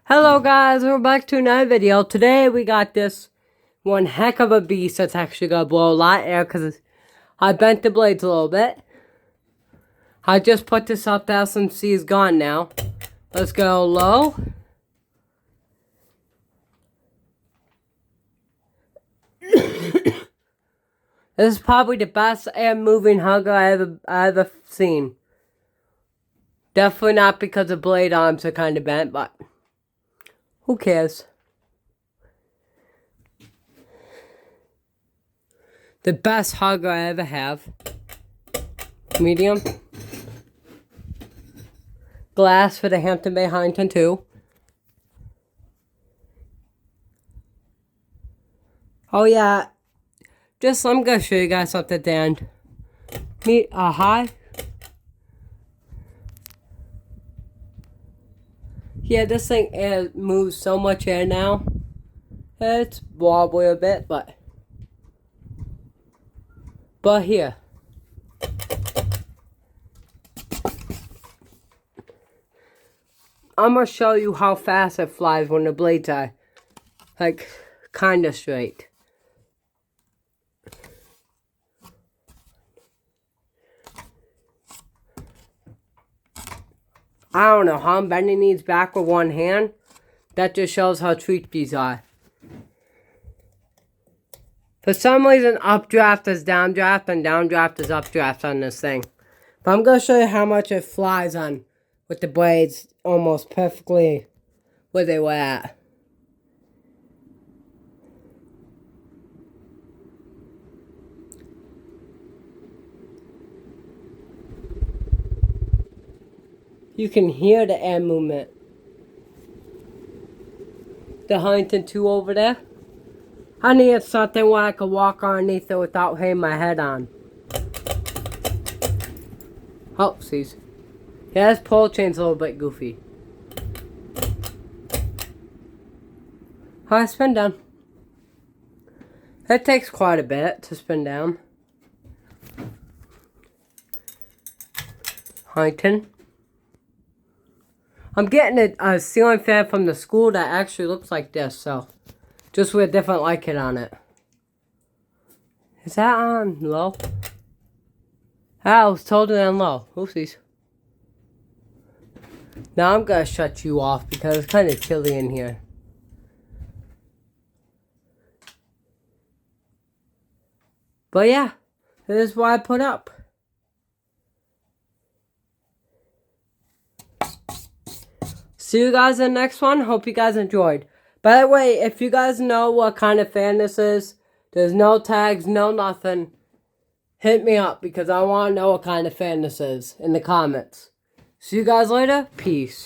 Hello guys, we're back to another video. Today we got this one heck of a beast that's actually gonna blow a lot of air because I bent the blades a little bit. I just put this up there since he's gone now. Let's go low. This is probably the best air moving hugger I ever seen. Definitely not because the blade arms are kind of bent, but who cares? The best hugger I ever have. Medium. Glass for the Hampton Bay Huntington 2. Oh yeah. I'm gonna show you guys something at the end. Hi. Yeah, this thing moves so much air now. It's wobbly a bit, but here. I'm gonna show you how fast it flies when the blades are like kinda straight. I don't know how I'm bending these back with one hand. That just shows how treat these are. For some reason, updraft is downdraft and downdraft is updraft on this thing. But I'm going to show you how much it flies on with the blades almost perfectly where they were at. You can hear the air movement. The Huntington 2 over there. I need something where I could walk underneath it without hitting my head on. Oh, sees. Yeah, this pole chain's a little bit goofy. Alright, spin down. That takes quite a bit to spin down. Huntington. I'm getting a ceiling fan from the school that actually looks like this, so just with a different light kit on it. Is that on low? I was totally on low. Oopsies. Now I'm gonna shut you off because it's kind of chilly in here. But yeah, this is what I put up. See you guys in the next one. Hope you guys enjoyed. By the way, if you guys know what kind of fan this is, there's no tags, no nothing, hit me up because I want to know what kind of fan this is in the comments. See you guys later. Peace.